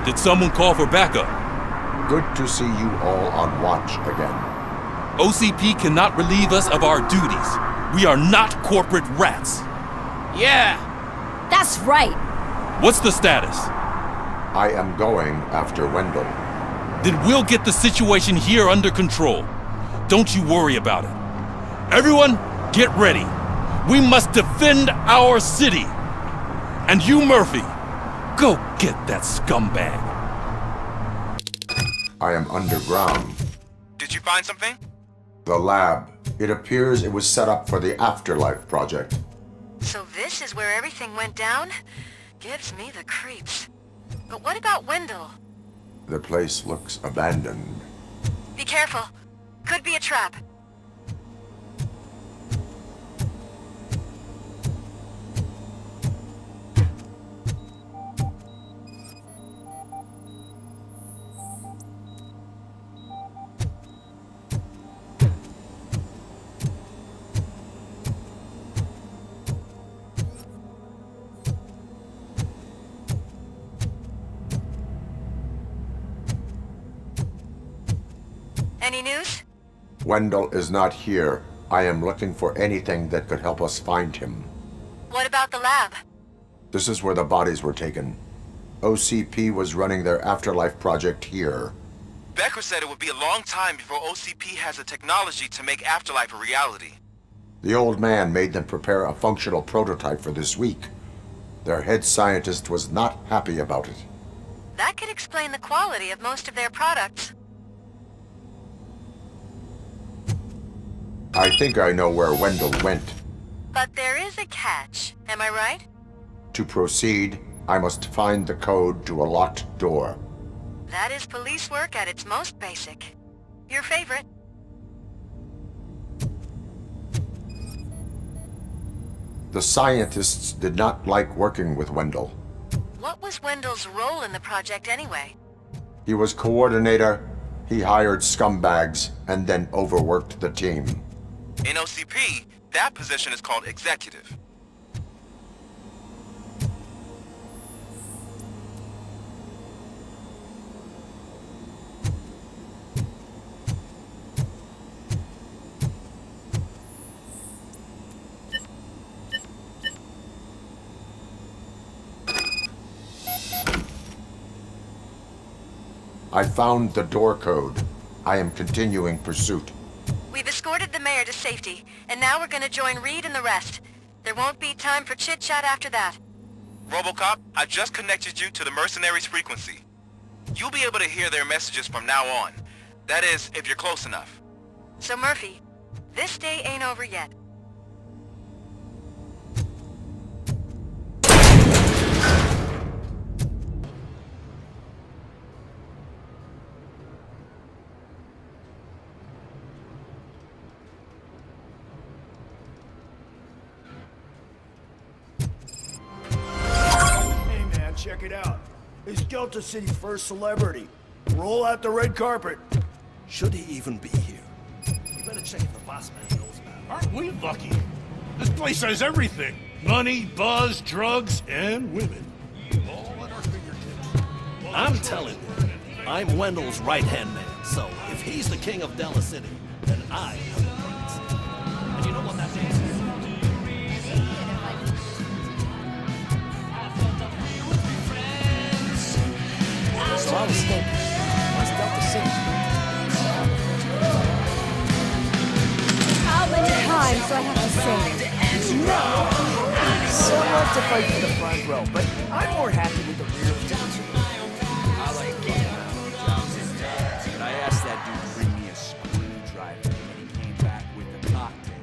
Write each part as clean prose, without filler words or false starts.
Did someone call for backup? Good to see you all on watch again. OCP cannot relieve us of our duties. We are not corporate rats. Yeah! That's right. What's the status? I am going after Wendell. Then we'll get the situation here under control. Don't you worry about it. Everyone, get ready. We must defend our city. And you, Murphy, go get that scumbag. I am underground. Did you find something? The lab. It appears it was set up for the Afterlife project. So this is where everything went down? Gives me the creeps. But what about Wendell? The place looks abandoned. Be careful. Could be a trap. Any news? Wendell is not here. I am looking for anything that could help us find him. What about the lab? This is where the bodies were taken. OCP was running their Afterlife project here. Becker said it would be a long time before OCP has the technology to make Afterlife a reality. The old man made them prepare a functional prototype for this week. Their head scientist was not happy about it. That could explain the quality of most of their products. I think I know where Wendell went. But there is a catch, am I right? To proceed, I must find the code to a locked door. That is police work at its most basic. Your favorite. The scientists did not like working with Wendell. What was Wendell's role in the project anyway? He was coordinator, he hired scumbags, and then overworked the team. In OCP, that position is called executive. I found the door code. I am continuing pursuit. We've escorted the mayor to safety, and now we're gonna join Reed and the rest. There won't be time for chit-chat after that. Robocop, I just connected you to the mercenaries' frequency. You'll be able to hear their messages from now on. That is, if you're close enough. So Murphy, this day ain't over yet. Check it out. He's Delta City's first celebrity. Roll out the red carpet. Should he even be here? You better check if the boss man knows about it. Aren't we lucky? This place has everything. Money, buzz, drugs, and women. All at our fingertips. I'm telling you, I'm Wendell's right-hand man. So if he's the king of Delta City, then I am the prince. And you know what that means? So I was thinking, what's Delta City? How many times do I have to say? No! Some love to fight for the front row, but I'm more happy with the rear view. I like but I asked that dude to bring me a screwdriver, and he came back with a cocktail.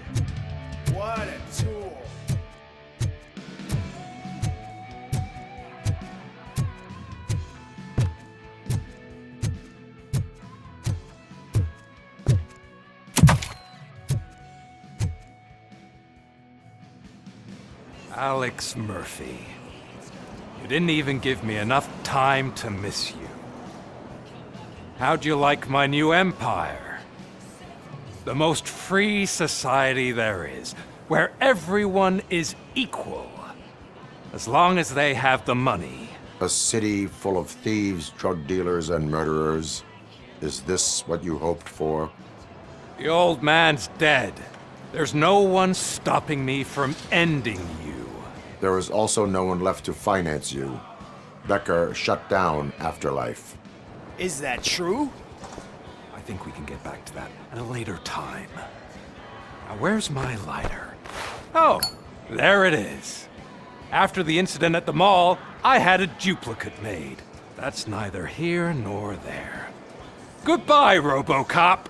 What a tool! Alex Murphy. You didn't even give me enough time to miss you. How'd you like my new empire? The most free society there is, where everyone is equal. As long as they have the money A city full of thieves, drug dealers, and murderers. Is this what you hoped for? The old man's dead. There's no one stopping me from ending you. There is also no one left to finance you. Becker shut down Afterlife. Is that true? I think we can get back to that at a later time. Now, where's my lighter? Oh, there it is. After the incident at the mall, I had a duplicate made. That's neither here nor there. Goodbye, Robocop!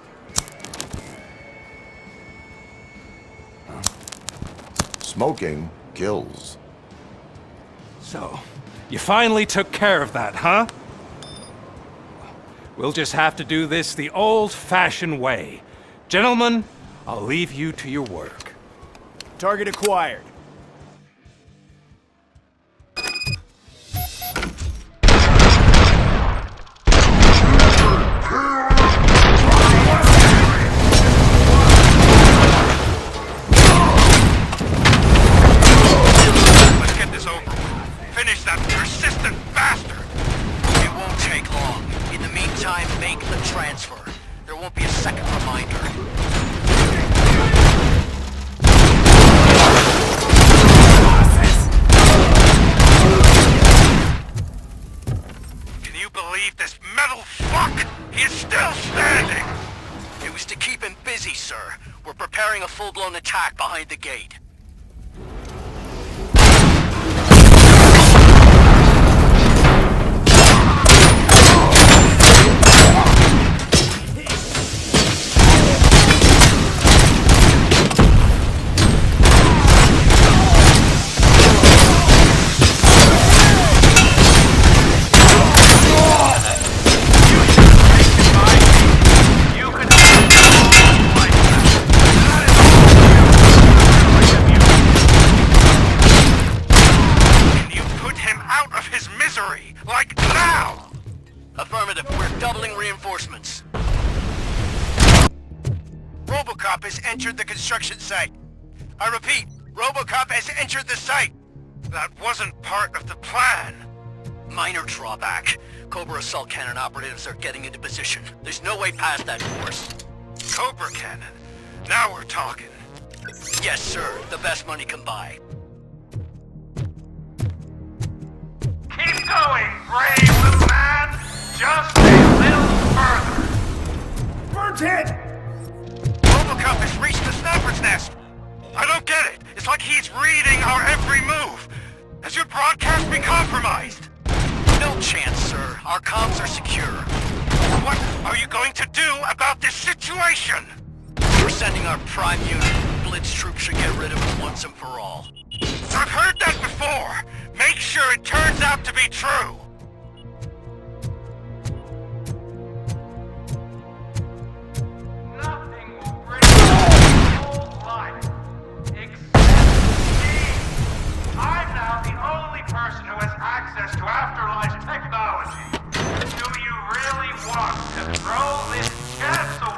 Smoking kills. So, you finally took care of that, huh? We'll just have to do this the old-fashioned way. Gentlemen, I'll leave you to your work. Target acquired. Let's get this over with. Finish that persistent bastard! It won't take long. In the meantime, make the transfer. There won't be a second reminder. Can you believe this metal fuck? He is still standing! It was to keep him busy, sir. We're preparing a full-blown attack behind the gate. Affirmative, we're doubling reinforcements. Robocop has entered the construction site. I repeat, Robocop has entered the site. That wasn't part of the plan. Minor drawback. Cobra assault cannon operatives are getting into position. There's no way past that force. Cobra cannon? Now we're talking. Yes, sir. The best money can buy. Keep going, brave little man! Just a little further! Bird's hit! Robocop has reached the sniper's nest! I don't get it! It's like he's reading our every move! Has your broadcast been compromised? No chance, sir. Our comms are secure. What are you going to do about this situation? We're sending our prime unit. Blitz troops should get rid of it once and for all. I've heard that before! Make sure it turns out to be true! Nothing will bring you old life except me. I'm now the only person who has access to Afterlife technology. Do you really want to throw this chance away?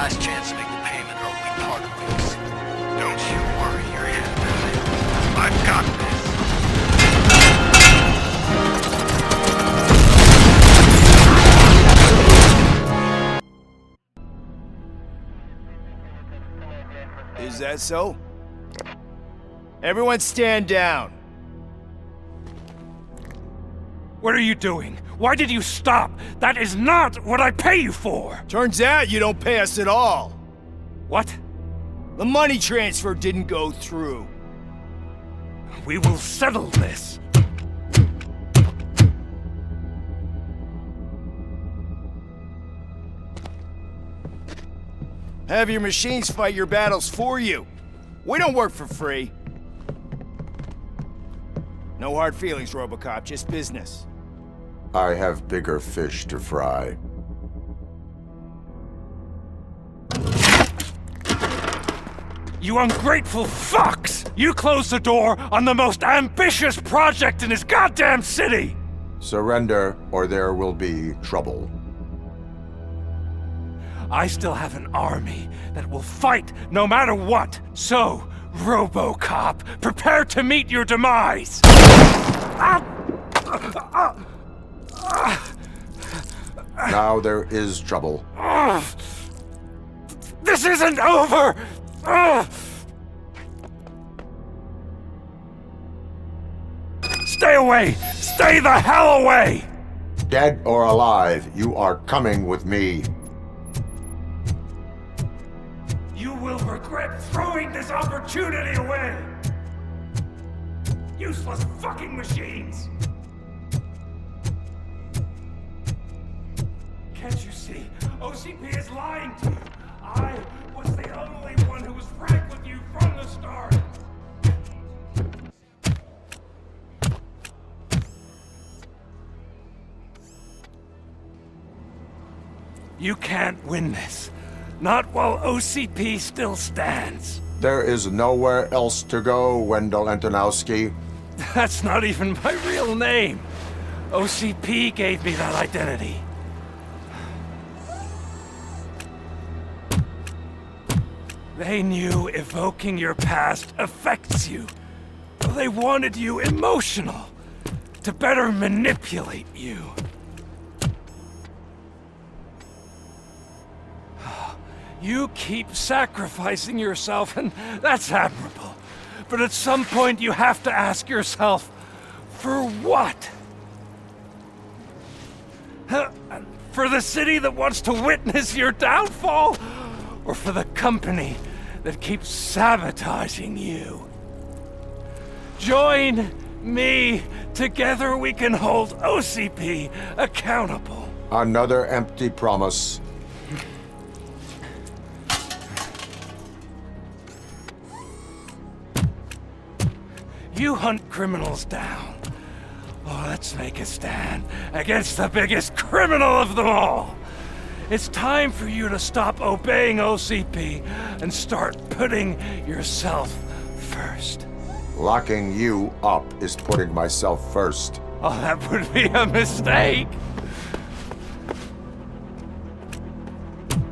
last chance to make the payment or we'll be part of this. Don't you worry your head about it. I've got this. Is that so? Everyone stand down. What are you doing? Why did you stop? That is not what I pay you for! Turns out you don't pay us at all. What? The money transfer didn't go through. We will settle this. Have your machines fight your battles for you. We don't work for free. No hard feelings, Robocop, just business. I have bigger fish to fry. You ungrateful fucks! You closed the door on the most ambitious project in this goddamn city! Surrender, or there will be trouble. I still have an army that will fight no matter what. So, Robocop, prepare to meet your demise! Now there is trouble. This isn't over! Stay away! Stay the hell away! Dead or alive, you are coming with me. You will regret throwing this opportunity away! Useless fucking machines! Can't you see? OCP is lying to you! I was the only one who was frank with you from the start! You can't win this. Not while OCP still stands. There is nowhere else to go, Wendell Antonowski. That's not even my real name. OCP gave me that identity. They knew evoking your past affects you. They wanted you emotional, to better manipulate you. You keep sacrificing yourself, and that's admirable. But at some point you have to ask yourself, for what? For the city that wants to witness your downfall? Or for the company that keeps sabotaging you? Join me. Together we can hold OCP accountable. Another empty promise. You hunt criminals down. Oh, let's make a stand against the biggest criminal of them all. It's time for you to stop obeying OCP and start putting yourself first. Locking you up is putting myself first. Oh, that would be a mistake.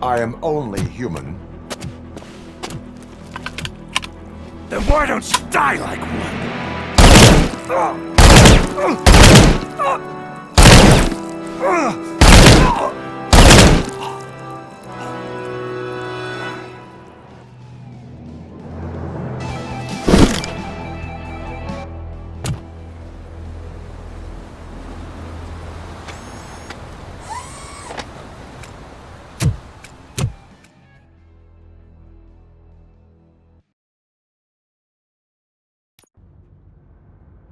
I am only human. Then why don't you die like one?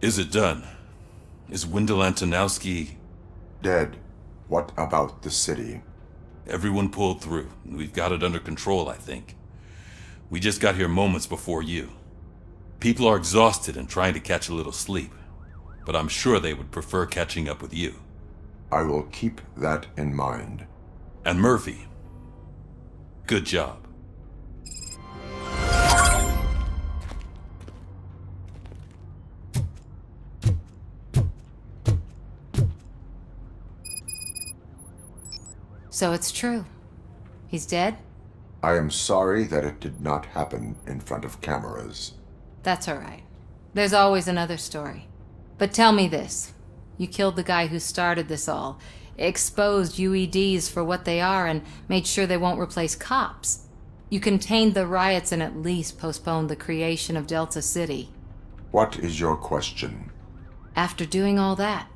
Is it done? Is Wendell Antonowski... Dead. What about the city? Everyone pulled through. We've got it under control, I think. We just got here moments before you. People are exhausted and trying to catch a little sleep. But I'm sure they would prefer catching up with you. I will keep that in mind. And Murphy, good job. So it's true. He's dead? I am sorry that it did not happen in front of cameras. That's all right. There's always another story. But tell me this. You killed the guy who started this all, exposed UEDs for what they are, and made sure they won't replace cops. You contained the riots and at least postponed the creation of Delta City. What is your question? After doing all that,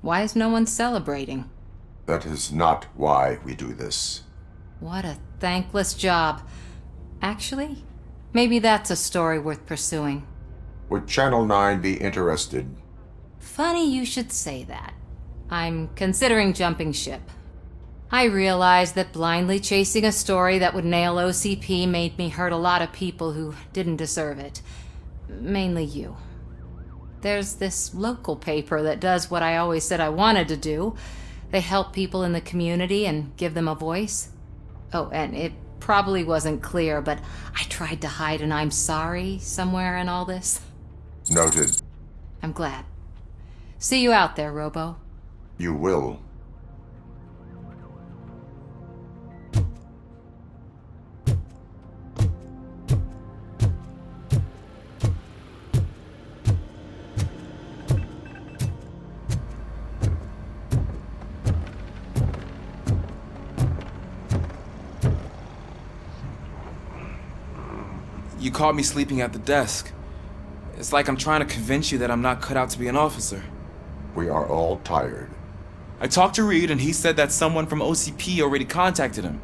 why is no one celebrating? That is not why we do this. What a thankless job. Actually, maybe that's a story worth pursuing. Would Channel 9 be interested? Funny you should say that. I'm considering jumping ship. I realize that blindly chasing a story that would nail OCP made me hurt a lot of people who didn't deserve it. Mainly you. There's this local paper that does what I always said I wanted to do. They help people in the community and give them a voice. Oh, and it probably wasn't clear, but I tried to hide an I'm sorry somewhere in all this. Noted. I'm glad. See you out there, Robo. You will. You caught me sleeping at the desk. It's like I'm trying to convince you that I'm not cut out to be an officer. We are all tired. I talked to Reed and he said that someone from OCP already contacted him.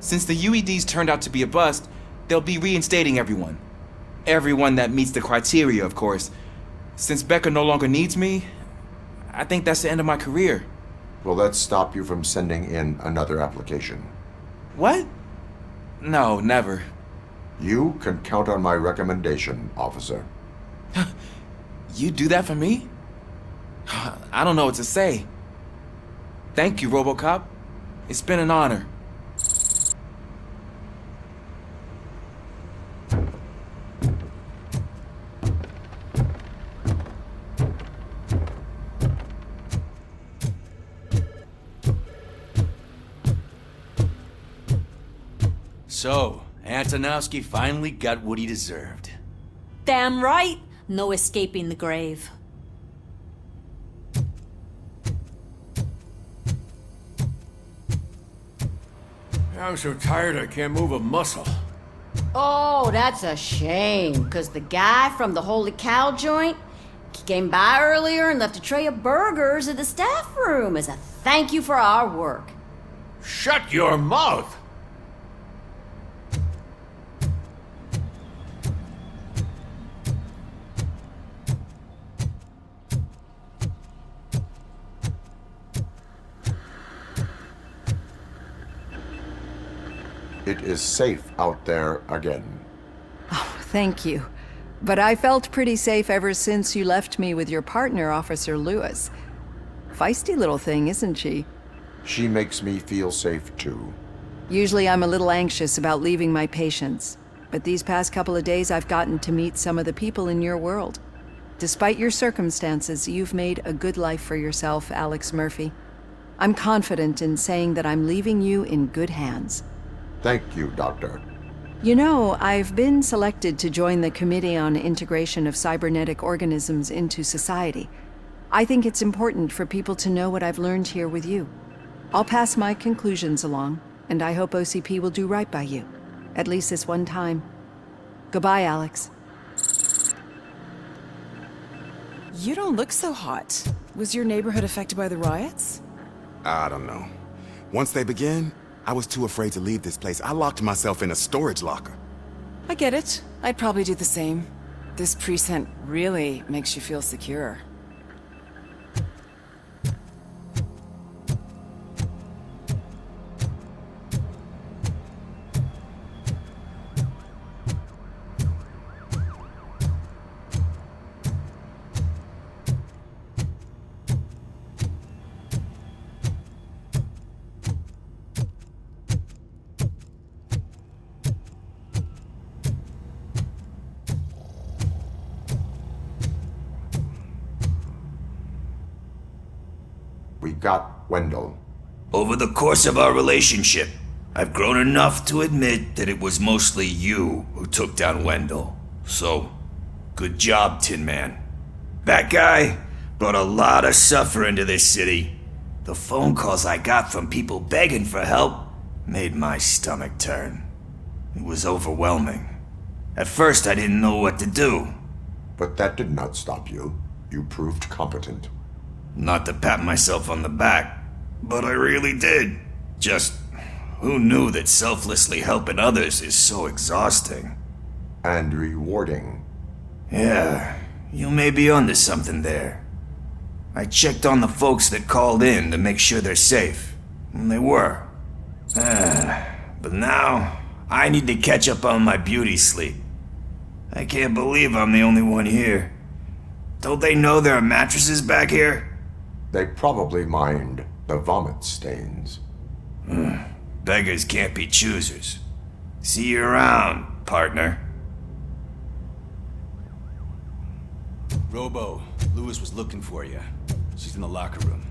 Since the UEDs turned out to be a bust, they'll be reinstating everyone. Everyone that meets the criteria, of course. Since Becca no longer needs me, I think that's the end of my career. Will that stop you from sending in another application? What? No, never. You can count on my recommendation, officer. You do that for me? I don't know what to say. Thank you, Robocop. It's been an honor. So, Antonowski finally got what he deserved. Damn right. No escaping the grave. I'm so tired I can't move a muscle. Oh, that's a shame, because the guy from the Holy Cow joint, he came by earlier and left a tray of burgers in the staff room as a thank you for our work. Shut your mouth! It is safe out there again. Oh, thank you. But I felt pretty safe ever since you left me with your partner, Officer Lewis. Feisty little thing, isn't she? She makes me feel safe too. Usually I'm a little anxious about leaving my patients, but these past couple of days I've gotten to meet some of the people in your world. Despite your circumstances, you've made a good life for yourself, Alex Murphy. I'm confident in saying that I'm leaving you in good hands. Thank you, Doctor. You know, I've been selected to join the Committee on Integration of Cybernetic Organisms into Society. I think it's important for people to know what I've learned here with you. I'll pass my conclusions along, and I hope OCP will do right by you. At least this one time. Goodbye, Alex. You don't look so hot. Was your neighborhood affected by the riots? I don't know. Once they begin, I was too afraid to leave this place. I locked myself in a storage locker. I get it. I'd probably do the same. This precinct really makes you feel secure. We got Wendell. Over the course of our relationship, I've grown enough to admit that it was mostly you who took down Wendell. So, good job, Tin Man. That guy brought a lot of suffering to this city. The phone calls I got from people begging for help made my stomach turn. It was overwhelming. At first, I didn't know what to do. But that did not stop you. You proved competent. Not to pat myself on the back, but I really did. Just, who knew that selflessly helping others is so exhausting? And rewarding. Yeah, you may be onto something there. I checked on the folks that called in to make sure they're safe, and they were. But now, I need to catch up on my beauty sleep. I can't believe I'm the only one here. Don't they know there are mattresses back here? They probably mind the vomit stains. Beggars can't be choosers. See you around, partner. Robo, Lewis was looking for you. She's in the locker room.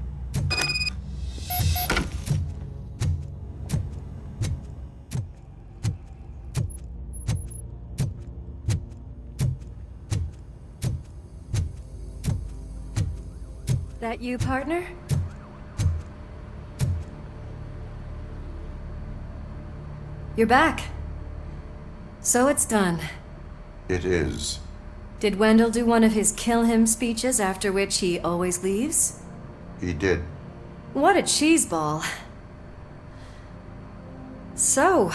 That you, partner? You're back. So it's done. It is. Did Wendell do one of his kill him speeches after which he always leaves? He did. What a cheeseball. So,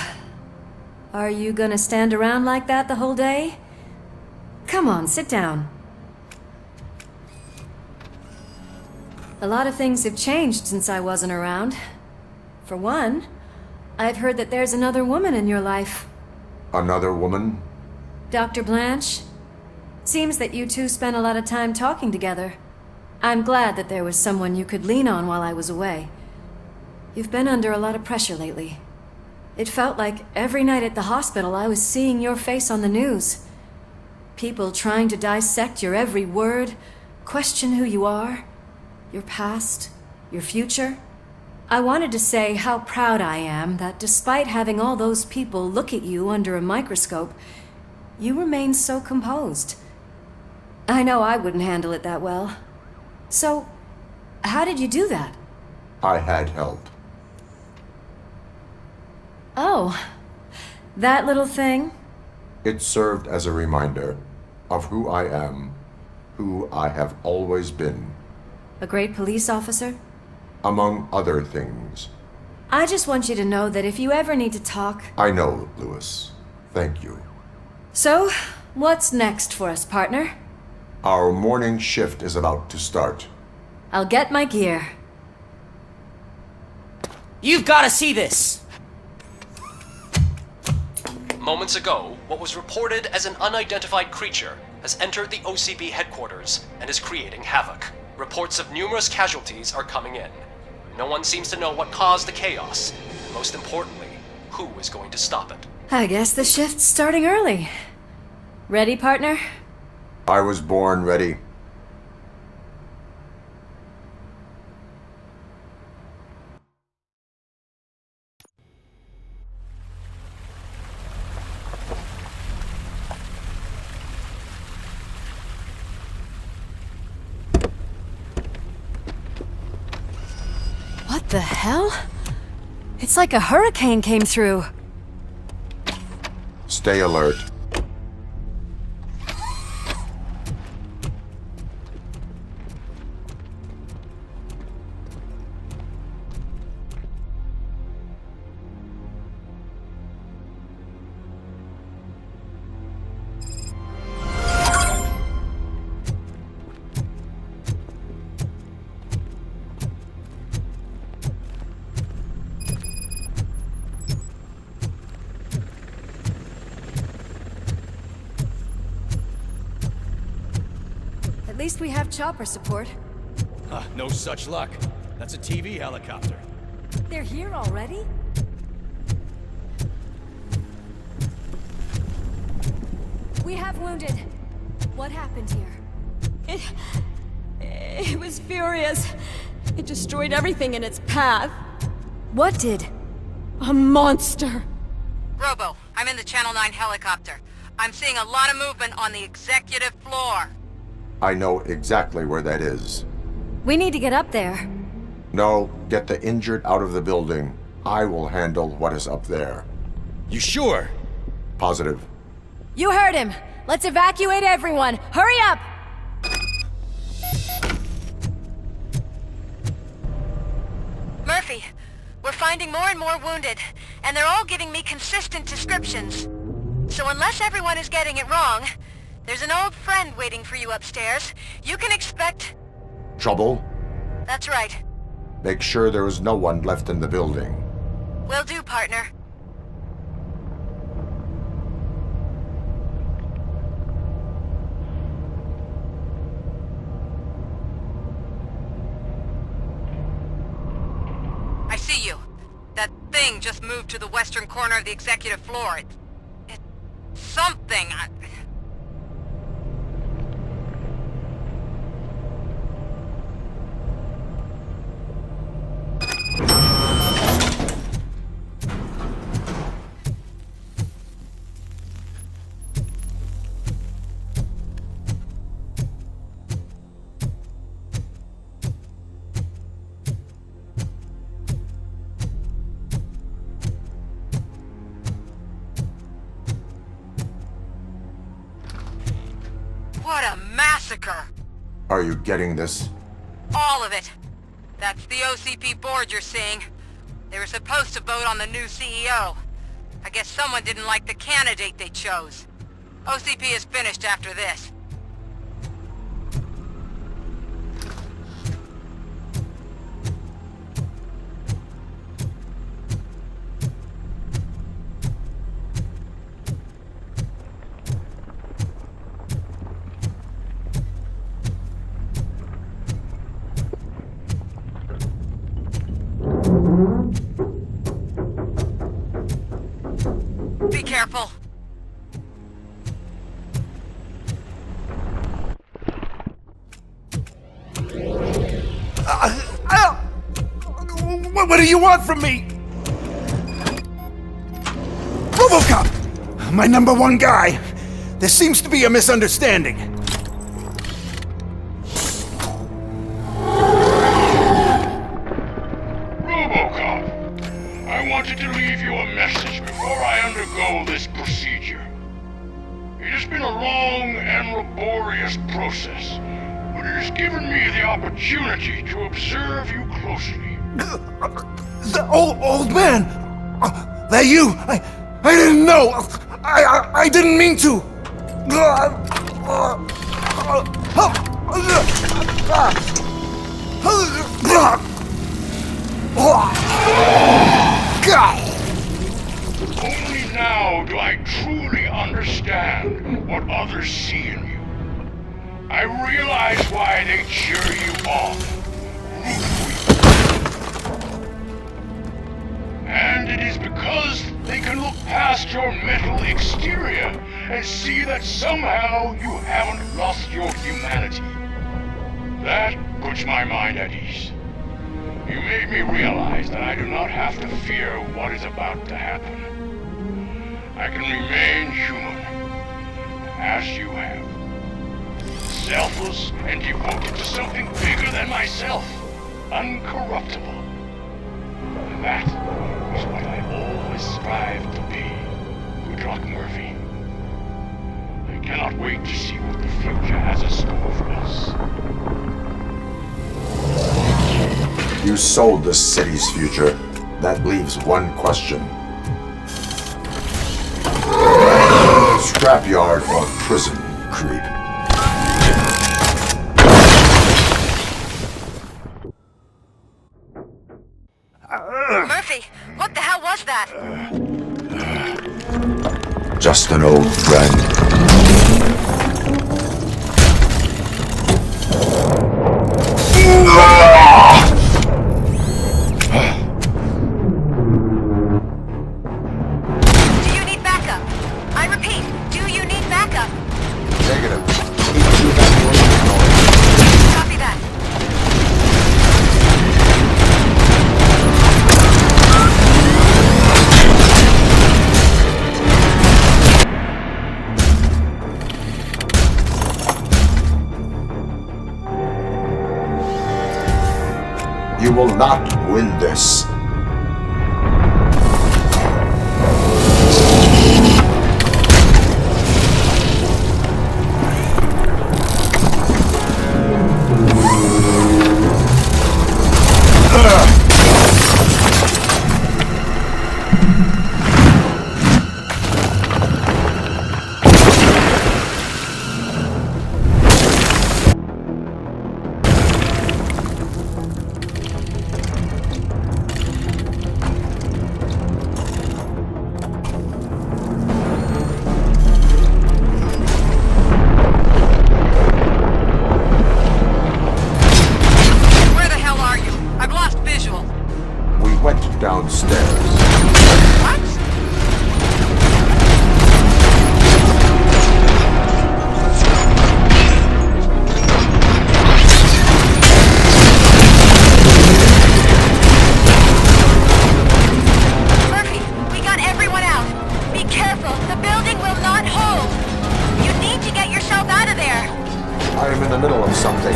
are you gonna stand around like that the whole day? Come on, sit down. A lot of things have changed since I wasn't around. For one, I've heard that there's another woman in your life. Another woman? Dr. Blanche? Seems that you two spent a lot of time talking together. I'm glad that there was someone you could lean on while I was away. You've been under a lot of pressure lately. It felt like every night at the hospital I was seeing your face on the news. People trying to dissect your every word, question who you are, your past, your future. I wanted to say how proud I am that despite having all those people look at you under a microscope, you remain so composed. I know I wouldn't handle it that well. So, how did you do that? I had help. Oh, that little thing? It served as a reminder of who I am, who I have always been. A great police officer? Among other things. I just want you to know that if you ever need to talk... I know, Lewis. Thank you. So, what's next for us, partner? Our morning shift is about to start. I'll get my gear. You've got to see this! Moments ago, what was reported as an unidentified creature has entered the OCB headquarters and is creating havoc. Reports of numerous casualties are coming in. No one seems to know what caused the chaos, and most importantly, who is going to stop it. I guess the shift's starting early. Ready, partner? I was born ready. What the hell? It's like a hurricane came through. Stay alert. At least we have chopper support. No such luck. That's a TV helicopter. They're here already? We have wounded. What happened here? It was furious. It destroyed everything in its path. What did? A monster! Robo, I'm in the Channel 9 helicopter. I'm seeing a lot of movement on the executive floor. I know exactly where that is. We need to get up there. No, get the injured out of the building. I will handle what is up there. You sure? Positive. You heard him! Let's evacuate everyone! Hurry up! Murphy, we're finding more and more wounded, and they're all giving me consistent descriptions. So unless everyone is getting it wrong, there's an old friend waiting for you upstairs. You can expect... Trouble? That's right. Make sure there is no one left in the building. Will do, partner. I see you. That thing just moved to the western corner of the executive floor. It's something. What a massacre! Are you getting this? All of it. That's the OCP board you're seeing. They were supposed to vote on the new CEO. I guess someone didn't like the candidate they chose. OCP is finished after this. Be careful. What do you want from me? Robocop! My #1 guy. There seems to be a misunderstanding. Robocop, I wanted to leave you a message before I undergo this procedure. It has been a long and laborious process, but it has given me the opportunity to observe you closely. The old man! That you! I didn't know! I didn't mean to! Only now do I truly understand what others see in you. I realize why they cheer you on, root for you. And it is because they can look past your mental exterior and see that somehow you haven't lost your humanity. That puts my mind at ease. You made me realize that I do not have to fear what is about to happen. I can remain human, as you have. Selfless and devoted to something bigger than myself. Uncorruptible. That is what I always strive to be. Good luck, Murphy. I cannot wait to see what the future has in store for us. You sold the city's future. That leaves one question. Scrapyard or prison, creep? Murphy, what the hell was that? Just an old friend. Do you need backup? I repeat, do you need backup? Negative. Copy that. will not win this. Downstairs. What? Murphy, we got everyone out. Be careful, the building will not hold. You need to get yourself out of there. I am in the middle of something.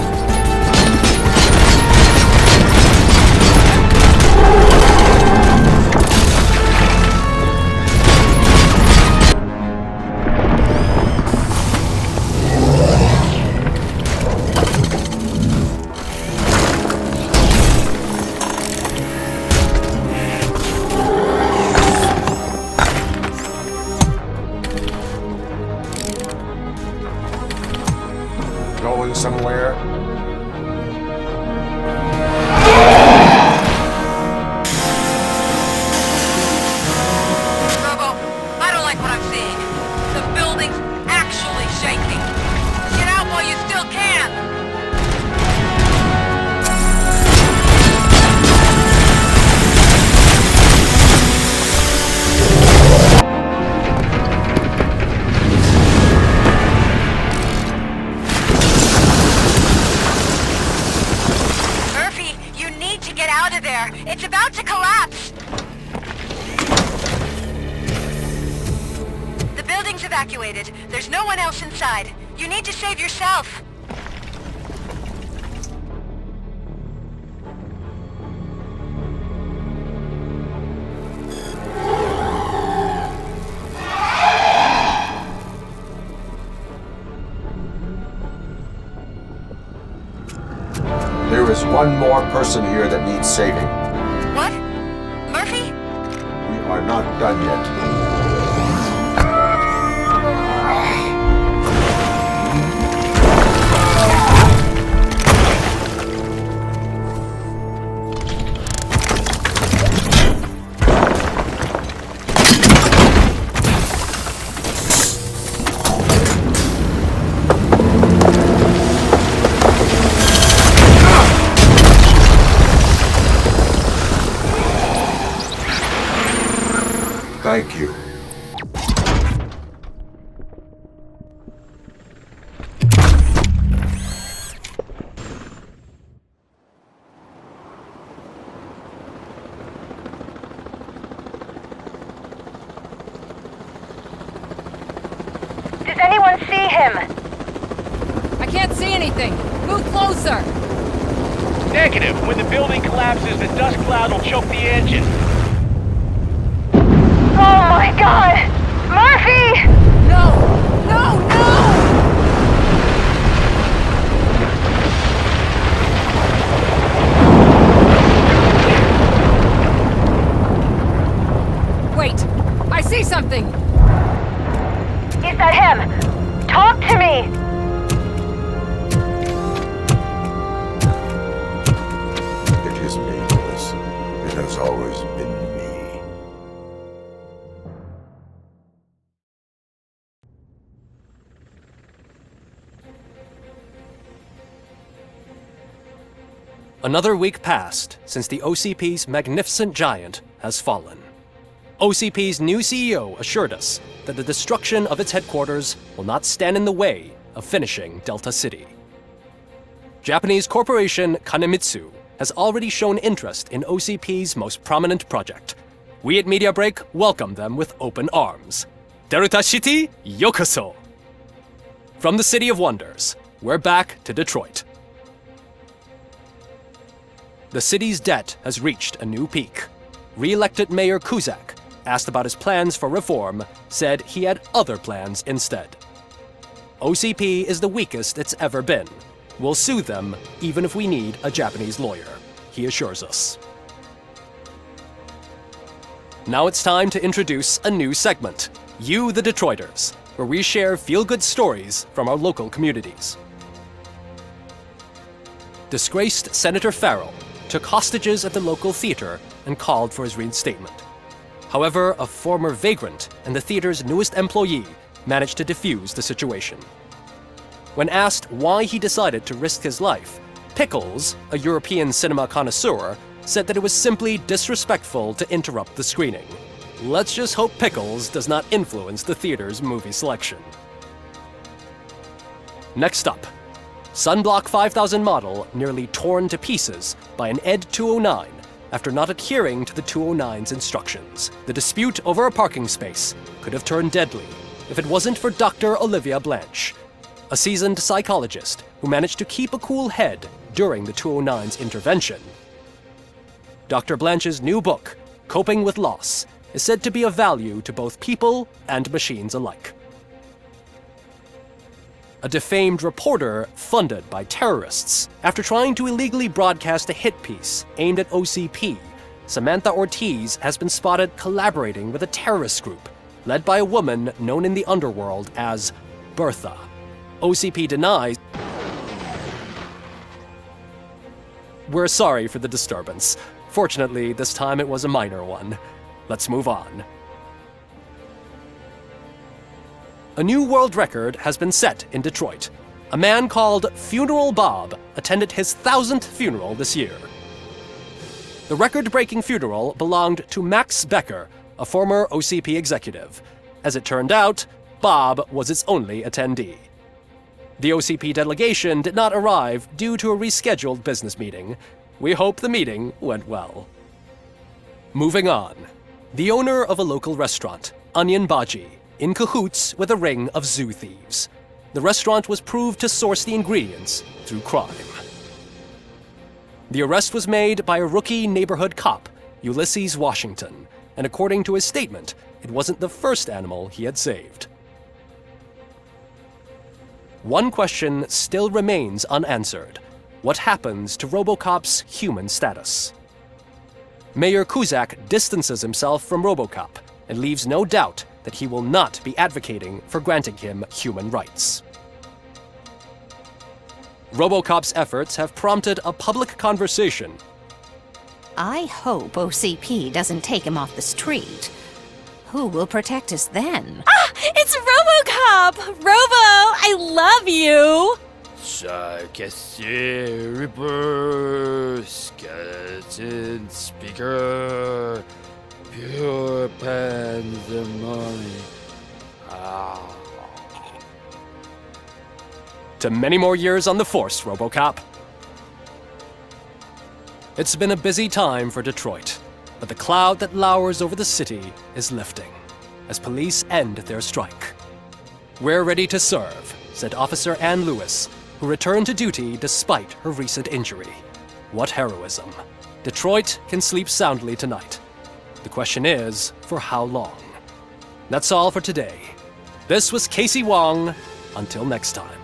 Going somewhere? Robo, I don't like what I'm seeing. The building's actually shaking. Get out while you still can! Murphy, you need to get out of there. It's about to collapse. The building's evacuated. There's no one else inside. You need to save yourself. There is one more person here that needs saving. What? Murphy? We are not done yet. Thank you. Does anyone see him? I can't see anything. Move closer. Negative. When the building collapses, the dust cloud will choke the engine. Oh my god! Murphy! No! No! No! Wait! I see something! Is that him? Talk to me! It is me, Louis. It has always been me. Another week passed since the OCP's magnificent giant has fallen. OCP's new CEO assured us that the destruction of its headquarters will not stand in the way of finishing Delta City. Japanese corporation Kanemitsu has already shown interest in OCP's most prominent project. We at Media Break welcome them with open arms. Delta City, yokoso! From the City of Wonders, we're back to Detroit. The city's debt has reached a new peak. Re-elected Mayor Kuzak, asked about his plans for reform, said he had other plans instead. OCP is the weakest it's ever been. We'll sue them even if we need a Japanese lawyer, he assures us. Now it's time to introduce a new segment, You the Detroiters, where we share feel-good stories from our local communities. Disgraced Senator Farrell took hostages at the local theater and called for his reinstatement. However, a former vagrant and the theater's newest employee managed to defuse the situation. When asked why he decided to risk his life, Pickles, a European cinema connoisseur, said that it was simply disrespectful to interrupt the screening. Let's just hope Pickles does not influence the theater's movie selection. Next up, Sunblock 5000 model nearly torn to pieces by an ED 209 after not adhering to the 209's instructions. The dispute over a parking space could have turned deadly if it wasn't for Dr. Olivia Blanche, a seasoned psychologist who managed to keep a cool head during the 209's intervention. Dr. Blanche's new book, Coping with Loss, is said to be of value to both people and machines alike. A defamed reporter funded by terrorists. After trying to illegally broadcast a hit piece aimed at OCP, Samantha Ortiz has been spotted collaborating with a terrorist group led by a woman known in the underworld as Bertha. OCP denies. We're sorry for the disturbance. Fortunately, this time it was a minor one. Let's move on. A new world record has been set in Detroit. A man called Funeral Bob attended his 1000th funeral this year. The record-breaking funeral belonged to Max Becker, a former OCP executive. As it turned out, Bob was its only attendee. The OCP delegation did not arrive due to a rescheduled business meeting. We hope the meeting went well. Moving on. The owner of a local restaurant, Onion Baji, in cahoots with a ring of zoo thieves. The restaurant was proved to source the ingredients through crime. The arrest was made by a rookie neighborhood cop, Ulysses Washington, and according to his statement, it wasn't the first animal he had saved. One question still remains unanswered. What happens to Robocop's human status? Mayor Kuzak distances himself from Robocop and leaves no doubt that he will not be advocating for granting him human rights. Robocop's efforts have prompted a public conversation. I hope OCP doesn't take him off the street. Who will protect us then? Ah! It's Robocop! Robo, I love you! Reaper, skeleton speaker, pure pandemonium. To many more years on the force, Robocop. It's been a busy time for Detroit, but the cloud that lowers over the city is lifting as police end their strike. We're ready to serve, said Officer Ann Lewis, who returned to duty despite her recent injury. What heroism. Detroit can sleep soundly tonight. The question is, for how long? That's all for today. This was Casey Wong. Until next time.